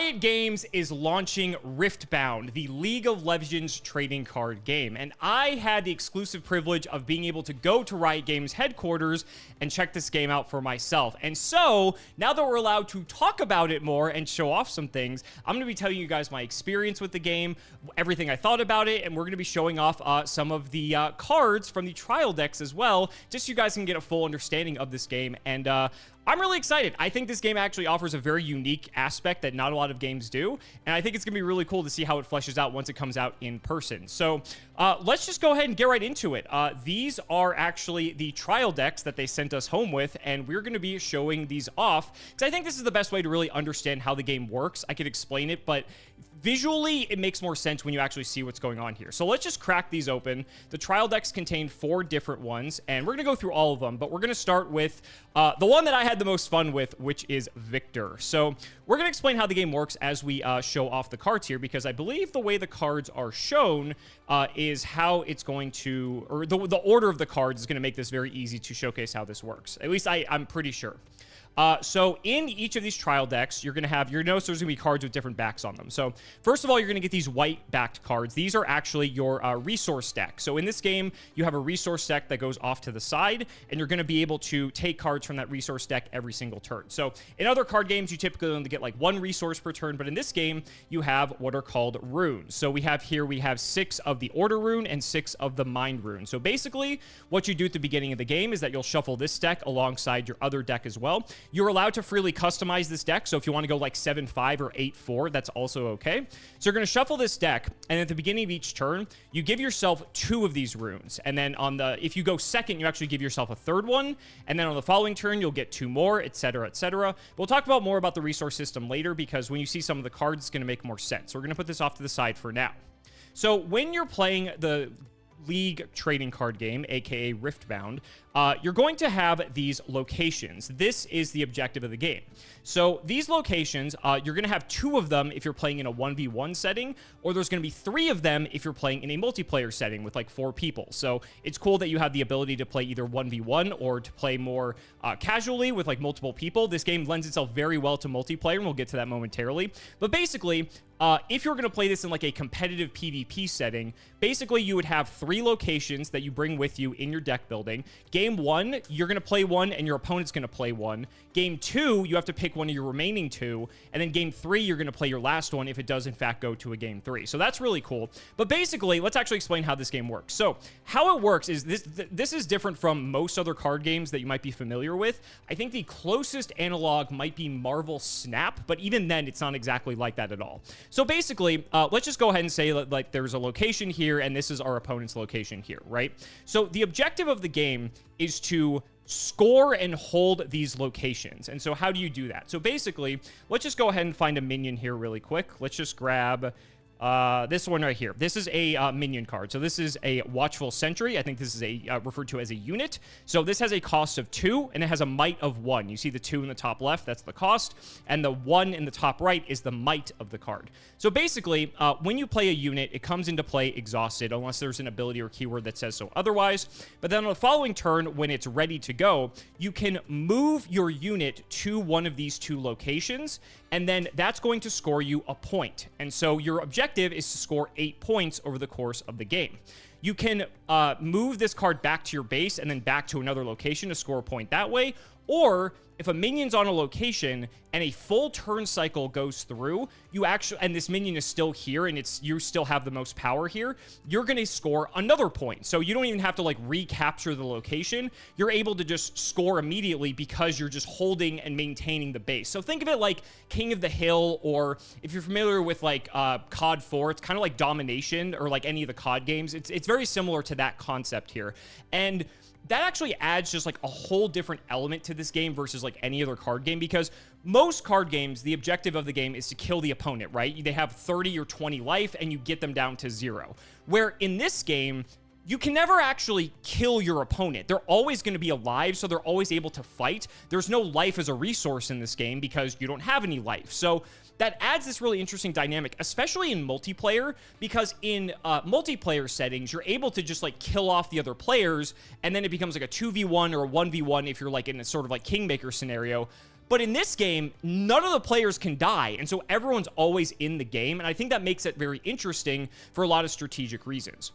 Riot Games is launching Riftbound, the League of Legends trading card game, and I had the exclusive privilege of being able to go to Riot Games headquarters and check this game out for myself. And so, now that we're allowed to talk about it more and show off some things, I'm going to be telling you guys my experience with the game, everything I thought about it, and we're going to be showing off some of the cards from the trial decks as well, just so you guys can get a full understanding of this game. And I'm really excited. I think this game actually offers a very unique aspect that not a lot of games do, and I think it's going to be really cool to see how it fleshes out once it comes out in person. So let's just go ahead and get right into it. These are actually the trial decks that they sent us home with, and we're going to be showing these off, because I think this is the best way to really understand how the game works. I could explain it, but visually, it makes more sense when you actually see what's going on here. So let's just crack these open. The trial decks contain 4 different ones, and we're going to go through all of them, but we're going to start with the one that I had the most fun with, which is Victor. So we're going to explain how the game works as we show off the cards here, because I believe the way the cards are shown is how it's going to, or the order of the cards is going to make this very easy to showcase how this works. At least I'm pretty sure. So in each of these trial decks, you're going to have, you're going to notice there's going to be cards with different backs on them. So first of all, you're going to get these white backed cards. These are actually your resource deck. So in this game, you have a resource deck that goes off to the side, and you're going to be able to take cards from that resource deck every single turn. So in other card games, you typically only get like 1 resource per turn, but in this game, you have what are called runes. So we have 6 of the order rune and 6 of the mind rune. So basically, what you do at the beginning of the game is that you'll shuffle this deck alongside your other deck as well. You're allowed to freely customize this deck, so if you want to go like 7-5 or 8-4, that's also okay. So you're going to shuffle this deck, and at the beginning of each turn, you give yourself 2 of these runes, and then if you go second, you actually give yourself a 3rd one, and then on the following turn, you'll get 2 more, etc., etc. We'll talk more about the resource system later, because when you see some of the cards, it's going to make more sense. So we're going to put this off to the side for now. So when you're playing the League trading card game, aka Riftbound, you're going to have these locations. This is the objective of the game. So these locations, you're going to have 2 of them if you're playing in a 1v1 setting, or there's going to be 3 of them if you're playing in a multiplayer setting with like 4 people. So it's cool that you have the ability to play either 1v1 or to play more casually with like multiple people. This game lends itself very well to multiplayer, and we'll get to that momentarily. But basically, if you're going to play this in like a competitive PvP setting, basically you would have 3 locations that you bring with you in your deck building. Game 1, you're going to play one, and your opponent's going to play one. Game 2, you have to pick one of your remaining 2. And then Game 3, you're going to play your last one if it does in fact go to a Game 3. So that's really cool. But basically, let's actually explain how this game works. So how it works is this is different from most other card games that you might be familiar with. I think the closest analog might be Marvel Snap, but even then, it's not exactly like that at all. So basically, let's just go ahead and say like there's a location here, and this is our opponent's location here, right? So the objective of the game is to score and hold these locations. And so how do you do that? So basically, let's just go ahead and find a minion here really quick. Let's just grab this one right here. This is a minion card. So this is a Watchful Sentry. I think this is referred to as a unit. So this has a cost of 2, and it has a might of 1. You see the 2 in the top left, that's the cost, and the 1 in the top right is the might of the card. So basically, when you play a unit, it comes into play exhausted, unless there's an ability or keyword that says so otherwise. But then on the following turn, when it's ready to go, you can move your unit to one of these 2 locations, and then that's going to score you a point. And so your objective is to score 8 points over the course of the game. You can move this card back to your base and then back to another location to score a point that way. Or if a minion's on a location and a full turn cycle goes through, and this minion is still here and you still have the most power here, you're going to score another point. So you don't even have to like recapture the location. You're able to just score immediately because you're just holding and maintaining the base. So think of it like King of the Hill, or if you're familiar with like COD 4, it's kind of like Domination, or like any of the COD games. It's very similar to that concept here. And that actually adds just like a whole different element to this game versus like any other card game, because most card games, the objective of the game is to kill the opponent, right? They have 30 or 20 life, and you get them down to 0. Where in this game, you can never actually kill your opponent. They're always going to be alive, so they're always able to fight. There's no life as a resource in this game because you don't have any life. So that adds this really interesting dynamic, especially in multiplayer, because in multiplayer settings, you're able to just like kill off the other players, and then it becomes like a 2v1 or a 1v1 if you're like in a sort of like Kingmaker scenario. But in this game, none of the players can die, and so everyone's always in the game, and I think that makes it very interesting for a lot of strategic reasons.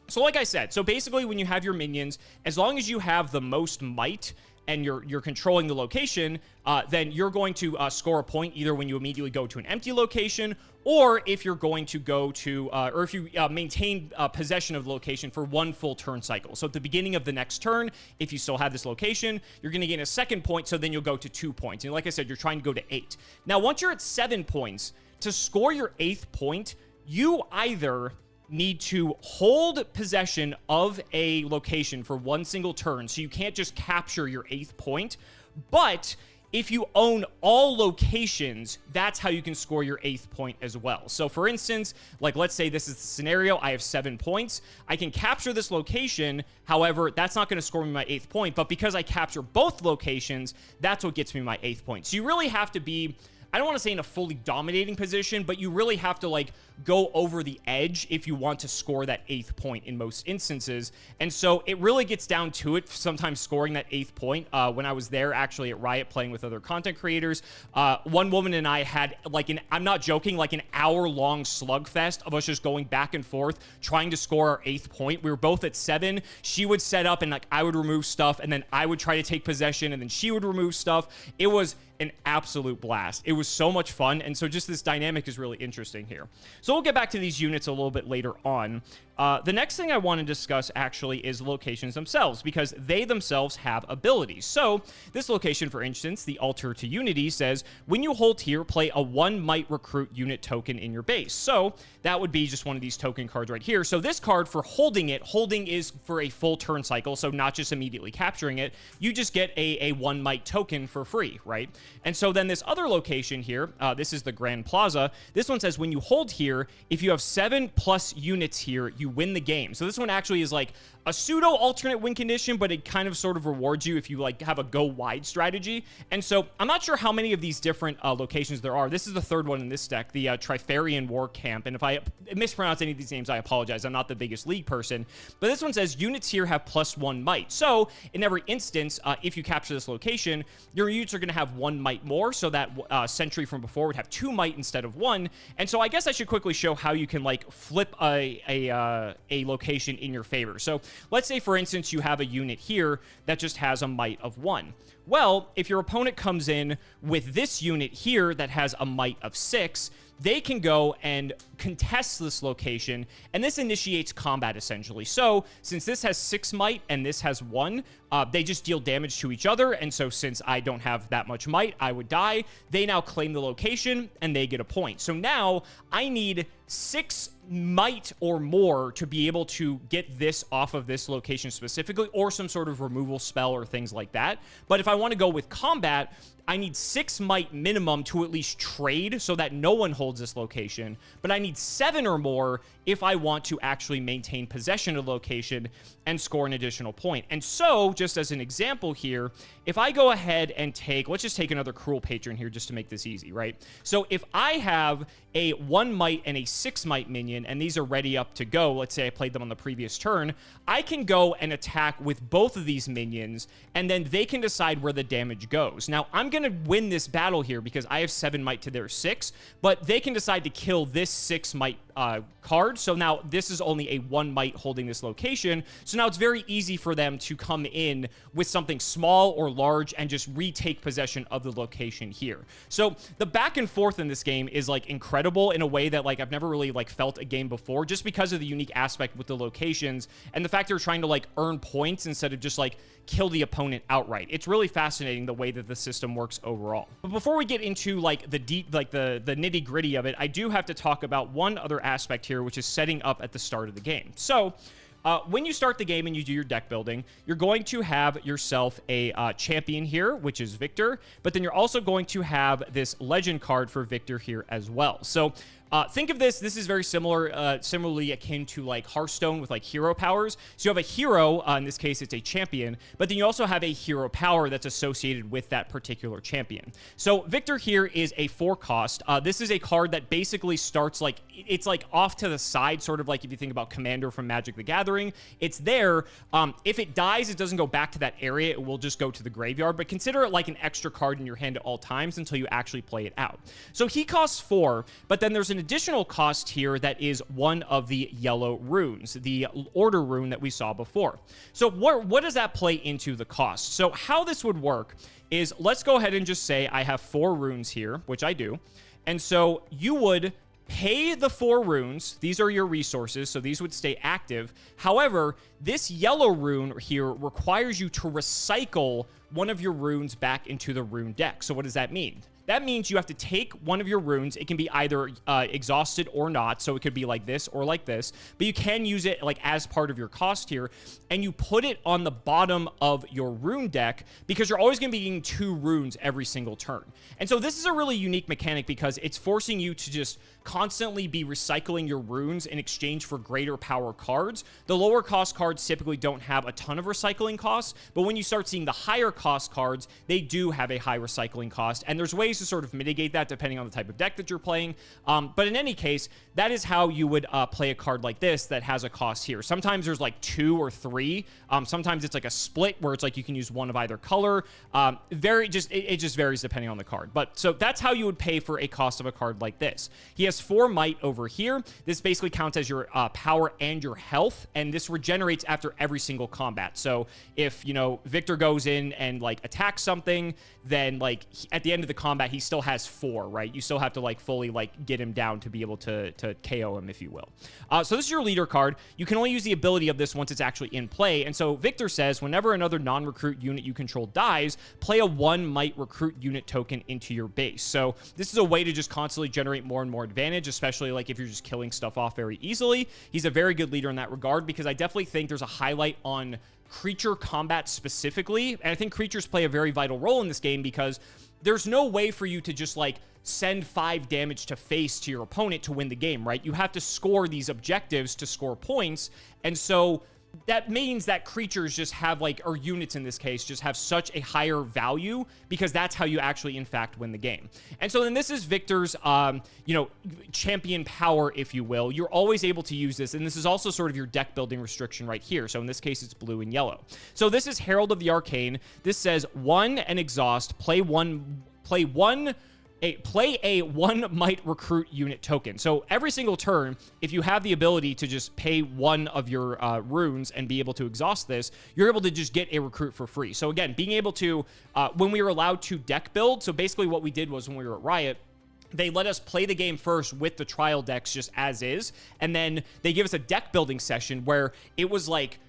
So like I said, so basically when you have your minions, as long as you have the most might and you're controlling the location, then you're going to score a point either when you immediately go to an empty location, or if you're going to go to, or if you maintain possession of the location for one full turn cycle. So at the beginning of the next turn, if you still have this location, you're going to gain a second point, so then you'll go to 2 points. And like I said, you're trying to go to 8. Now, once you're at 7 points, to score your 8th point, you either need to hold possession of a location for one single turn, so you can't just capture your 8th point, but if you own all locations, that's how you can score your 8th point as well. So for instance, like let's say this is the scenario, I have 7 points. I can capture this location. However, that's not going to score me my 8th point, but because I capture both locations, that's what gets me my 8th point. So you really have to be, I don't want to say in a fully dominating position, but you really have to like go over the edge if you want to score that 8th point in most instances. And so it really gets down to it, sometimes scoring that 8th point. When I was there actually at Riot playing with other content creators, one woman and I had like I'm not joking, like an hour-long slugfest of us just going back and forth trying to score our 8th point. We were both at 7. She would set up and like I would remove stuff, and then I would try to take possession, and then she would remove stuff. It was an absolute blast. It was so much fun, and so just this dynamic is really interesting here. So we'll get back to these units a little bit later on. The next thing I want to discuss actually is locations themselves, because they themselves have abilities. So this location, for instance, the Altar to Unity, says when you hold here, play a 1 might recruit unit token in your base. So that would be just one of these token cards right here. So this card, for holding is for a full turn cycle, so not just immediately capturing it. You just get a 1 might token for free, right? And so then this other location here, this is the Grand Plaza. This one says when you hold here, if you have 7+ units here, you win the game. So this one actually is like a pseudo alternate win condition, but it kind of sort of rewards you if you like have a go wide strategy. And so I'm not sure how many of these different locations there are. This is the third one in this deck, the Trifarian War Camp. And if I mispronounce any of these names, I apologize. I'm not the biggest League person. But this one says units here have +1 might. So in every instance, if you capture this location, your units are going to have 1 might more. So that sentry from before would have 2 might instead of 1. And so I guess I should quickly show how you can like flip a location in your favor. So let's say, for instance, you have a unit here that just has a might of 1. Well, if your opponent comes in with this unit here that has a might of 6, they can go and contest this location, and this initiates combat, essentially. So, since this has 6 might and this has 1, they just deal damage to each other, and so since I don't have that much might, I would die. They now claim the location, and they get a point. So now, I need 6 might or more to be able to get this off of this location specifically, or some sort of removal spell or things like that. But if I want to go with combat, I need 6 might minimum to at least trade so that no one holds this location, but I need 7 or more if I want to actually maintain possession of the location and score an additional point. And so, just as an example here, if I go ahead and take, let's just take another Cruel Patron here just to make this easy, right? So if I have a 1 might and a 6 might minion, and these are ready up to go, let's say I played them on the previous turn, I can go and attack with both of these minions, and then they can decide where the damage goes. Now, I'm going to win this battle here because I have 7 might to their 6, but they can decide to kill this 6 might card. So now this is only a 1 might holding this location. So now it's very easy for them to come in with something small or large and just retake possession of the location here. So the back and forth in this game is like incredible in a way that like I've never really like felt a game before, just because of the unique aspect with the locations and the fact they're trying to like earn points instead of just like kill the opponent outright. It's really fascinating the way that the system works overall. But before we get into like the deep, like the nitty gritty of it, I do have to talk about one other aspect here, which is setting up at the start of the game. So when you start the game and you do your deck building, you're going to have yourself a champion here, which is Victor, but then you're also going to have this legend card for Victor here as well. So Think of this is very similarly akin to like Hearthstone with like hero powers. So you have a hero, in this case it's a champion, but then you also have a hero power that's associated with that particular champion. So Victor here is a 4 cost. This is a card that basically starts like, it's like off to the side, sort of like if you think about Commander from Magic the Gathering. It's there. If it dies, it doesn't go back to that area. It will just go to the graveyard, but consider it like an extra card in your hand at all times until you actually play it out. So he costs 4, but then there's an additional cost here that is one of the yellow runes, the order rune that we saw before. So what does that play into the cost? So how this would work is, let's go ahead and just say I have 4 runes here, which I do. And so you would pay the 4 runes. These are your resources, so these would stay active. However, this yellow rune here requires you to recycle one of your runes back into the rune deck. So what does that mean? That means you have to take one of your runes. It can be either exhausted or not, so it could be like this or like this, but you can use it like as part of your cost here, and you put it on the bottom of your rune deck because you're always going to be getting 2 runes every single turn. And so this is a really unique mechanic because it's forcing you to just constantly be recycling your runes in exchange for greater power cards. The lower cost cards typically don't have a ton of recycling costs, but when you start seeing the higher cost cards, they do have a high recycling cost, and there's ways to sort of mitigate that depending on the type of deck that you're playing. But in any case, that is how you would play a card like this that has a cost here. Sometimes there's like 2 or 3. Sometimes it's like a split where it's like you can use one of either color. It just varies depending on the card. But so that's how you would pay for a cost of a card like this. He has 4 might over here. This basically counts as your power and your health, and this regenerates after every single combat. So if, you know, Victor goes in and like attacks something, then like at the end of the combat, he still has 4, right? You still have to like fully like get him down to be able to KO him, if you will. So this is your leader card. You can only use the ability of this once it's actually in play. And so Victor says, whenever another non-recruit unit you control dies, play a 1 might recruit unit token into your base. So this is a way to just constantly generate more and more advantage, especially like if you're just killing stuff off very easily. He's a very good leader in that regard because I definitely think there's a highlight on creature combat specifically. And I think creatures play a very vital role in this game because there's no way for you to just like send 5 damage to face to your opponent to win the game, right? You have to score these objectives to score points. And so that means that creatures just have like, or units in this case, just have such a higher value because that's how you actually, in fact, win the game. And so then this is Victor's, you know, champion power, if you will. You're always able to use this. And this is also sort of your deck building restriction right here. So in this case, it's blue and yellow. So this is Herald of the Arcane. This says 1 and exhaust, play a 1 might recruit unit token. So every single turn, if you have the ability to just pay 1 of your runes and be able to exhaust this, you're able to just get a recruit for free. So again, being able to, when we were allowed to deck build, so basically what we did was when we were at Riot, they let us play the game first with the trial decks just as is, and then they give us a deck building session where it was like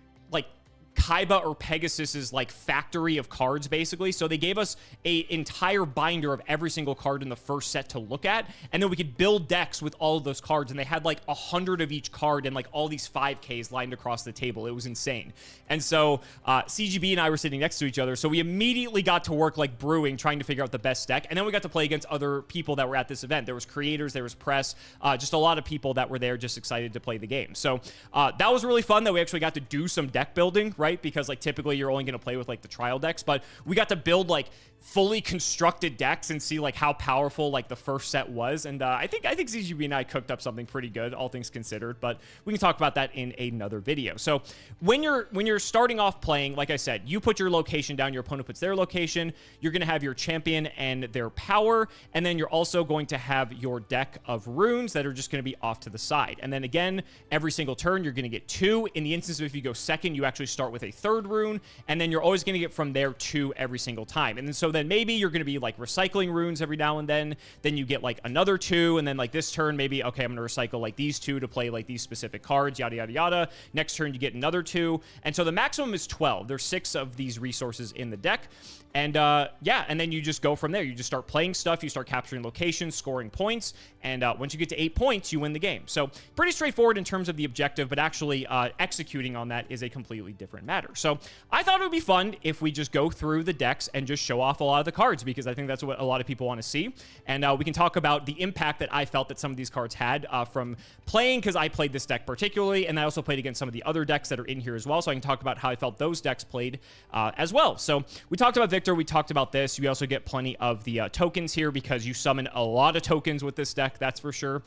Kaiba or Pegasus's like factory of cards, basically. So they gave us a entire binder of every single card in the first set to look at, and then we could build decks with all of those cards, and they had like 100 of each card and like all these 5Ks lined across the table. It was insane. And so CGB and I were sitting next to each other, so we immediately got to work like brewing, trying to figure out the best deck, and then we got to play against other people that were at this event. There was creators, there was press, just a lot of people that were there just excited to play the game. So that was really fun that we actually got to do some deck building, right? Because like typically you're only going to play with like the trial decks, but we got to build like fully constructed decks and see like how powerful like the first set was. And I think CGB and I cooked up something pretty good, all things considered, but we can talk about that in another video. So when you're starting off playing, like I said, you put your location down, your opponent puts their location, you're going to have your champion and their power, and then you're also going to have your deck of runes that are just going to be off to the side. And then again, every single turn you're going to get 2. In the instance of if you go second, you actually start with a 3rd rune, and then you're always going to get from there 2 every single time. And then so then maybe you're going to be like recycling runes every now and then you get like another 2, and then like this turn maybe, okay, I'm going to recycle like these 2 to play like these specific cards, yada yada yada. Next turn you get another 2, and so the maximum is 12. There's 6 of these resources in the deck. And yeah, and then you just go from there. You just start playing stuff, you start capturing locations, scoring points, and once you get to 8 points, you win the game. So pretty straightforward in terms of the objective, but actually executing on that is a completely different even matter. So I thought it would be fun if we just go through the decks and just show off a lot of the cards, because I think that's what a lot of people want to see. And we can talk about the impact that I felt that some of these cards had from playing, because I played this deck particularly, and I also played against some of the other decks that are in here as well. So I can talk about how I felt those decks played as well. So we talked about Victor. We talked about this. You also get plenty of the tokens here because you summon a lot of tokens with this deck, that's for sure.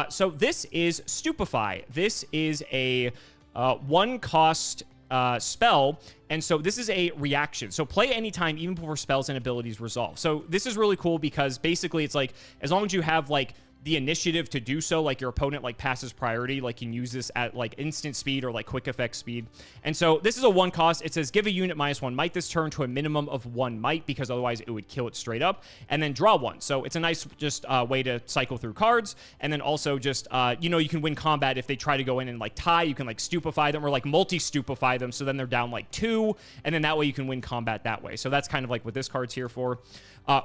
So this is Stupefy. This is a 1-cost spell, and so this is a reaction. So play anytime, even before spells and abilities resolve. So this is really cool because basically it's like, as long as you have like the initiative to do so, like your opponent like passes priority, like you can use this at like instant speed or like quick effect speed. And so this is a 1 cost. It says give a unit -1 might this turn to a minimum of 1 might, because otherwise it would kill it straight up, and then draw 1. So it's a nice just way to cycle through cards. And then also just you know, you can win combat if they try to go in and like tie. You can like stupefy them or like multi-stupefy them, so then they're down like 2, and then that way you can win combat that way. So that's kind of like what this card's here for.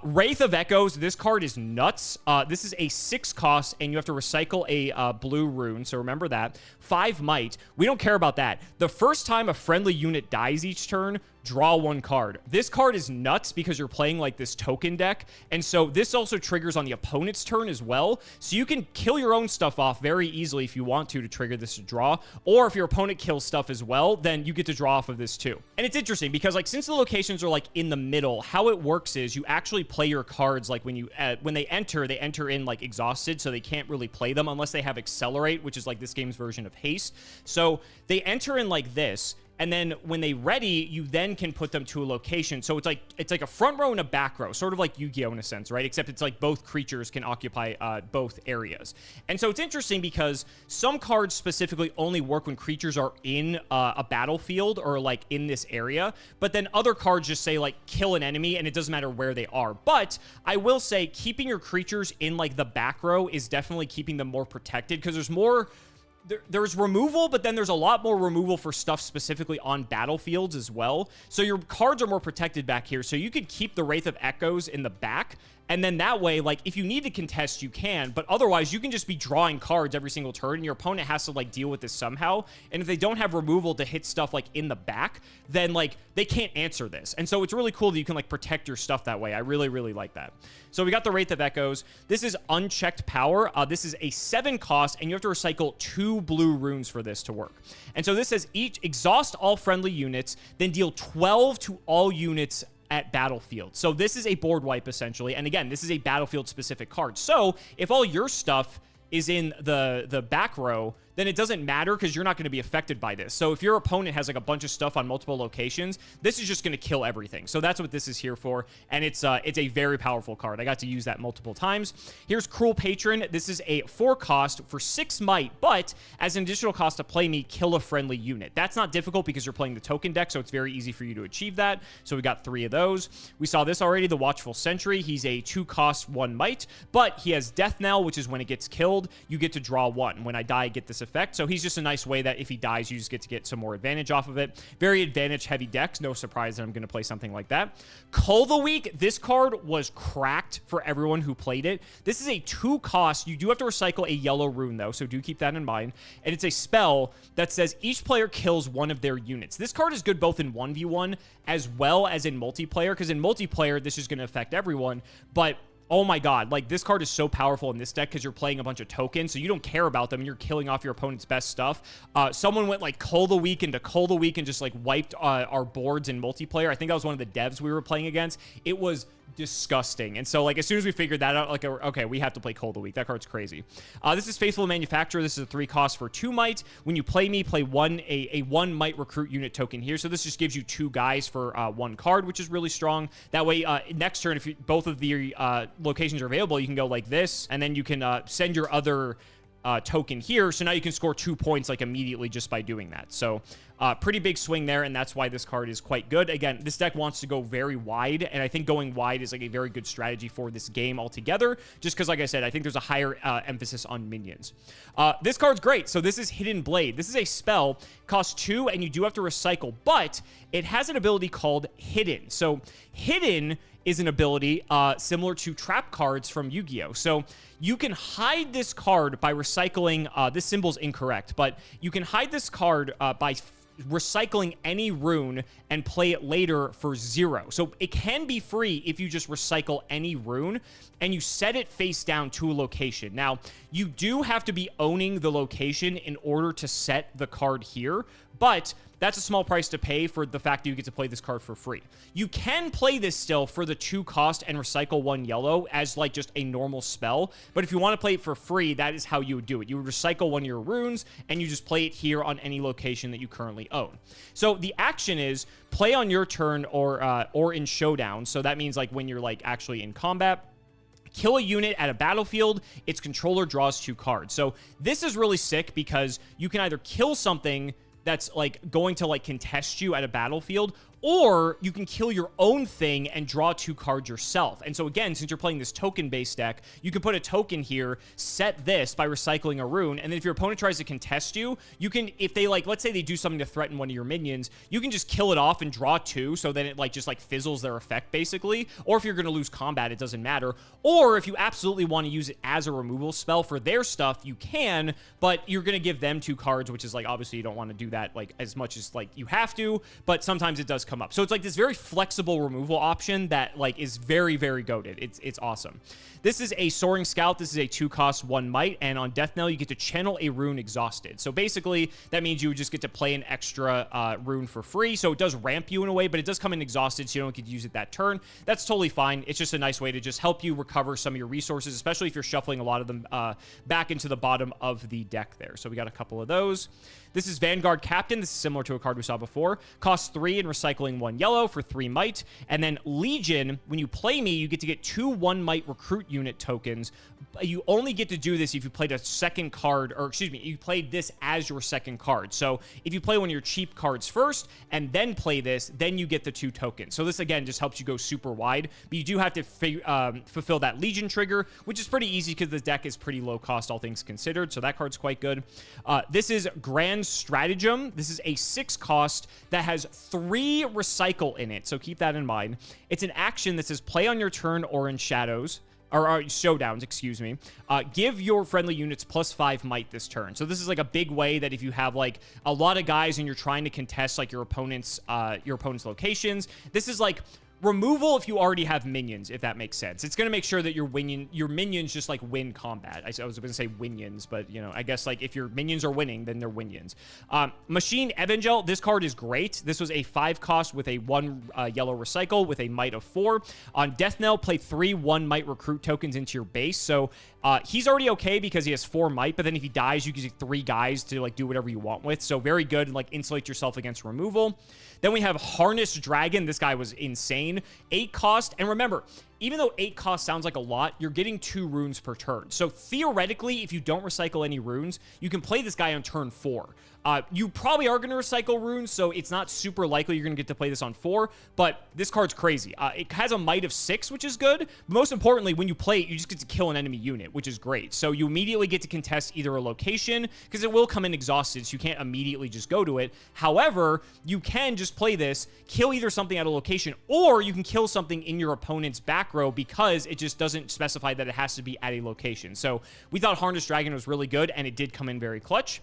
Wraith of Echoes. This card is nuts. This is a 6 cost, and you have to recycle a blue rune, so remember that. 5 might. We don't care about that. The first time a friendly unit dies each turn, draw 1 card. This card is nuts because you're playing like this token deck, and so this also triggers on the opponent's turn as well, so you can kill your own stuff off very easily if you want to trigger this to draw, or if your opponent kills stuff as well, then you get to draw off of this too. And it's interesting because like since the locations are like in the middle, how it works is you actually play your cards like when you when they enter in like exhausted, so they can't really play them unless they have accelerate, which is like this game's version of haste. So they enter in like this, and then when they ready, you then can put them to a location. So it's like a front row and a back row, sort of like Yu-Gi-Oh in a sense, right? Except it's like both creatures can occupy both areas. And so it's interesting because some cards specifically only work when creatures are in a battlefield or like in this area, but then other cards just say like kill an enemy and it doesn't matter where they are. But I will say keeping your creatures in like the back row is definitely keeping them more protected, because there's more... There's removal, but then there's a lot more removal for stuff specifically on battlefields as well. So your cards are more protected back here. So you could keep the Wraith of Echoes in the back, and then that way, like, if you need to contest, you can, but otherwise, you can just be drawing cards every single turn, and your opponent has to, like, deal with this somehow, and if they don't have removal to hit stuff, like, in the back, then, like, they can't answer this, and so it's really cool that you can, like, protect your stuff that way. I really, really like that. So we got the Wraith of Echoes. This is Unchecked Power. This is a 7 cost, and you have to recycle 2 blue runes for this to work. And so this says exhaust all friendly units, then deal 12 to all units at battlefield. So this is a board wipe essentially, and again, this is a battlefield specific card. So if all your stuff is in the back row, then it doesn't matter because you're not going to be affected by this. So if your opponent has like a bunch of stuff on multiple locations, this is just going to kill everything. So that's what this is here for, and it's a very powerful card. I got to use that multiple times. Here's Cruel Patron. This is a 4 cost for 6 might, but as an additional cost to play me, kill a friendly unit. That's not difficult because you're playing the token deck, so it's very easy for you to achieve that. So we got 3 of those. We saw this already, the Watchful Sentry. He's a 2 cost 1 might, but he has Death Knell, which is when it gets killed, you get to draw 1. When I die, I get this effect. So he's just a nice way that if he dies, you just get some more advantage off of it. Very advantage heavy decks. No surprise that I'm going to play something like that. Cull the Weak. This card was cracked for everyone who played it. This is a 2 cost. You do have to recycle a yellow rune though, so do keep that in mind. And it's a spell that says each player kills one of their units. This card is good both in 1v1 as well as in multiplayer, because in multiplayer, this is going to affect everyone, but oh my god, like this card is so powerful in this deck because you're playing a bunch of tokens, so you don't care about them and you're killing off your opponent's best stuff. Someone went like Cull the Weak into Cull the Weak and just like wiped our boards in multiplayer. I think that was one of the devs we were playing against. It was disgusting. And so like as soon as we figured that out, like okay, we have to play Cull the Weak. That card's crazy. This is Faithful Manufacturer. This is a 3 cost for 2 might. When you play me, play a 1 might recruit unit token here. So this just gives you 2 guys for 1 card, which is really strong. That way next turn, if both of the locations are available, you can go like this, and then you can send your other token here, so now you can score 2 points like immediately just by doing that. So pretty big swing there, and that's why this card is quite good. Again, this deck wants to go very wide, and I think going wide is like a very good strategy for this game altogether, just because, like I said, I think there's a higher emphasis on minions. This card's great. So this is Hidden Blade. This is a spell, costs 2, and you do have to recycle, but it has an ability called Hidden. So Hidden is an ability similar to trap cards from Yu-Gi-Oh! So you can hide this card by recycling, this symbol's incorrect, but you can hide this card by recycling any rune and play it later for 0. So it can be free if you just recycle any rune and you set it face down to a location. Now, you do have to be owning the location in order to set the card here, but that's a small price to pay for the fact that you get to play this card for free. You can play this still for the 2 cost and recycle 1 yellow as like just a normal spell, but if you want to play it for free, that is how you would do it. You would recycle 1 of your runes and you just play it here on any location that you currently own. So the action is play on your turn or in showdown. So that means like when you're like actually in combat, kill a unit at a battlefield, its controller draws 2 cards. So this is really sick because you can either kill something that's like going to like contest you at a battlefield, or you can kill your own thing and draw 2 cards yourself. And so again, since you're playing this token-based deck, you can put a token here, set this by recycling a rune, and then if your opponent tries to contest you, you can, if they like, let's say they do something to threaten one of your minions, you can just kill it off and draw 2, so then it like just like fizzles their effect basically. Or if you're going to lose combat, it doesn't matter. Or if you absolutely want to use it as a removal spell for their stuff, you can, but you're going to give them 2 cards, which is like, obviously you don't want to do that like as much as like you have to, but sometimes it does come up. So it's like this very flexible removal option that like is very, very goated. It's awesome. This is a Soaring Scout. This is a 2 cost 1 might, and on Death Knell you get to channel a rune exhausted. So basically that means you would just get to play an extra rune for free. So it does ramp you in a way, but it does come in exhausted, so you don't get to use it that turn. That's totally fine. It's just a nice way to just help you recover some of your resources, especially if you're shuffling a lot of them back into the bottom of the deck there. So we got a couple of those. This is Vanguard Captain. This is similar to a card we saw before. Costs 3 and recycling 1 yellow for 3 might. And then Legion, when you play me, you get to get 2 1 might recruit unit tokens. You only get to do this if you played a second card, or excuse me, you played this as your second card. So if you play one of your cheap cards first and then play this, then you get the 2 tokens. So this again just helps you go super wide, but you do have to fulfill that Legion trigger, which is pretty easy because the deck is pretty low cost, all things considered. So that card's quite good. This is Grand Stratagem. This is a 6 cost that has 3 recycle in it, so keep that in mind. It's an action that says play on your turn or in shadows, or showdowns, excuse me. Give your friendly units +5 might this turn. So this is like a big way that if you have like a lot of guys and you're trying to contest like your opponent's locations, this is like removal if you already have minions, if that makes sense. It's going to make sure that your minions just like win combat. I was going to say winions, but you know, I guess like if your minions are winning, then they're winions. Machine Evangel, this card is great. This was a 5 cost with a 1 yellow recycle with a might of 4. On Death Knell, play 3 1 might recruit tokens into your base. So he's already okay because he has 4 might, but then if he dies, you can get 3 guys to like do whatever you want with. So very good, like insulate yourself against removal. Then we have Harnessed Dragon. This guy was insane. 8 cost. And remember, even though 8 cost sounds like a lot, you're getting 2 runes per turn. So theoretically, if you don't recycle any runes, you can play this guy on turn 4. You probably are going to recycle runes, so it's not super likely you're going to get to play this on 4, but this card's crazy. It has a might of 6, which is good. But most importantly, when you play it, you just get to kill an enemy unit, which is great. So you immediately get to contest either a location, because it will come in exhausted, so you can't immediately just go to it. However, you can just play this, kill either something at a location, or you can kill something in your opponent's back row because it just doesn't specify that it has to be at a location. So we thought Harnessed Dragon was really good, and it did come in very clutch.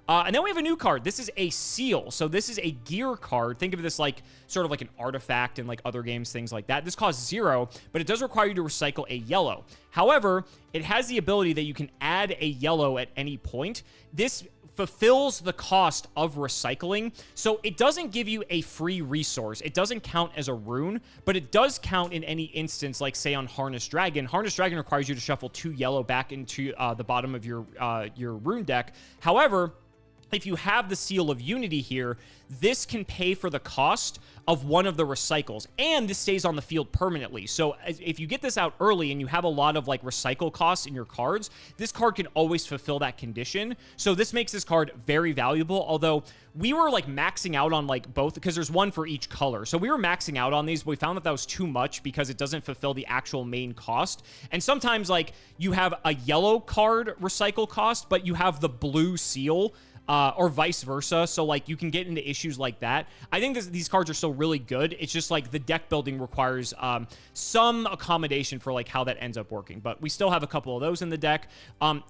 And then we have a new card. This is a seal. So this is a gear card. Think of this like sort of like an artifact in like other games, things like that. This costs 0, but it does require you to recycle a yellow. However, it has the ability that you can add a yellow at any point. This fulfills the cost of recycling, so it doesn't give you a free resource. It doesn't count as a rune, but it does count in any instance, like say on Harnessed Dragon. Harnessed Dragon requires you to shuffle 2 yellow back into the bottom of your rune deck. However, if you have the Seal of Unity here, this can pay for the cost of one of the recycles, and this stays on the field permanently. So if you get this out early and you have a lot of like recycle costs in your cards, this card can always fulfill that condition. So this makes this card very valuable, although we were like maxing out on like both, because there's one for each color. So we were maxing out on these, but we found that was too much because it doesn't fulfill the actual main cost. And sometimes like you have a yellow card recycle cost, but you have the blue seal or vice versa. So like you can get into issues like that. I think these cards are still really good. It's just like the deck building requires some accommodation for like how that ends up working. But we still have a couple of those in the deck.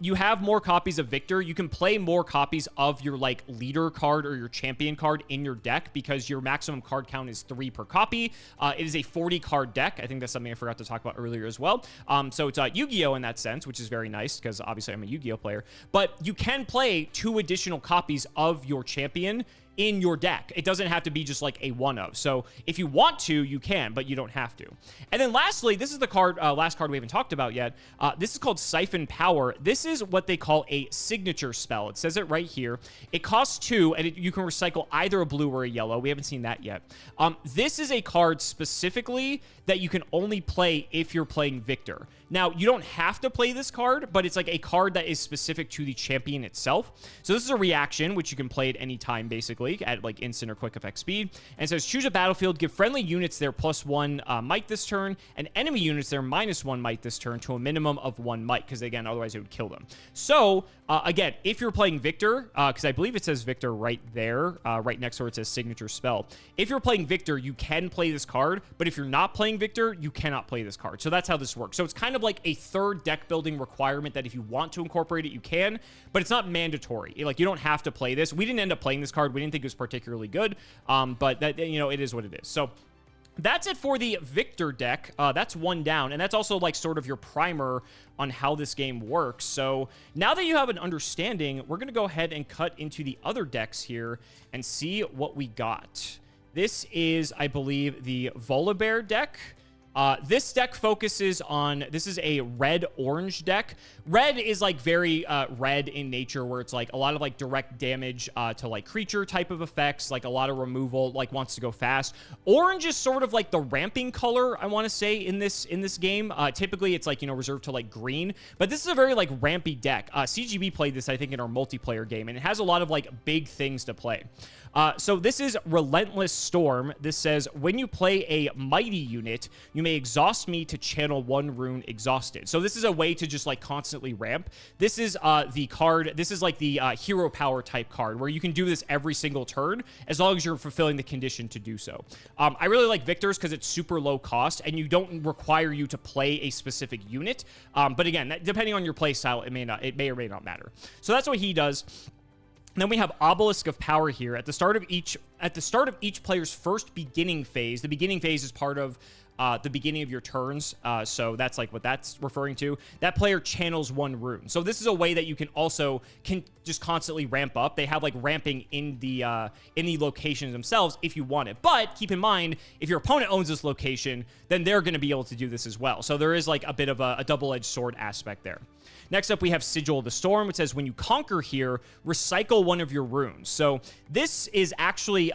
You have more copies of Victor. You can play more copies of your like leader card or your champion card in your deck because your maximum card count is 3 per copy. It is a 40 card deck. I think that's something I forgot to talk about earlier as well. So it's Yu-Gi-Oh in that sense, which is very nice because obviously I'm a Yu-Gi-Oh player. But you can play 2 additional copies of your champion in your deck. It doesn't have to be just like a one of. So if you want to, you can, but you don't have to. And then lastly, this is the card, last card we haven't talked about yet. This is called Siphon Power. This is what they call a signature spell. It says it right here. It costs 2, and you can recycle either a blue or a yellow. We haven't seen that yet. This is a card specifically that you can only play if you're playing Victor. Now, you don't have to play this card, but it's like a card that is specific to the champion itself. So this is a reaction, which you can play at any time, basically, at like instant or quick effect speed. And it says, choose a battlefield, give friendly units their +1 might this turn, and enemy units their -1 might this turn to a minimum of 1 might, because again, otherwise it would kill them. So, again, if you're playing Victor, because I believe it says Victor right there, right next to where it says signature spell. If you're playing Victor, you can play this card, but if you're not playing Victor, you cannot play this card. So that's how this works. So it's kind of like a third deck building requirement that if you want to incorporate it, you can, but it's not mandatory. Like, you don't have to play this. We didn't end up playing this card. We didn't think it was particularly good, but that, you know, it is what it is. So that's it for the Victor deck. That's 1 down, and that's also like sort of your primer on how this game works. So now that you have an understanding, we're going to go ahead and cut into the other decks here and see what we got. This is, I believe, the Volibear deck. This deck focuses on, this is a red-orange deck. Red is like very red in nature, where it's like a lot of like direct damage to like creature type of effects, like a lot of removal, like wants to go fast. Orange is sort of like the ramping color, I want to say, in this game. Typically it's like, you know, reserved to like green, but this is a very like rampy deck. CGB played this, I think, in our multiplayer game, and it has a lot of like big things to play. So this is Relentless Storm. This says, when you play a mighty unit, you may exhaust me to channel 1 rune exhausted. So this is a way to just like constantly ramp. This is the card. This is like the hero power type card where you can do this every single turn as long as you're fulfilling the condition to do so. I really like Victor's because it's super low cost and you don't require you to play a specific unit. But again, depending on your play style, it may or may not matter. So that's what he does. And then we have Obelisk of Power here. At the start of each player's first beginning phase, the beginning phase is part of the beginning of your turns, so that's like what that's referring to. That player channels 1 rune. So this is a way that you can just constantly ramp up. They have like ramping in the locations themselves if you want it. But keep in mind, if your opponent owns this location, then they're going to be able to do this as well. So there is like a bit of a double-edged sword aspect there. Next up, we have Sigil of the Storm, which says, when you conquer here, recycle 1 of your runes. So this is actually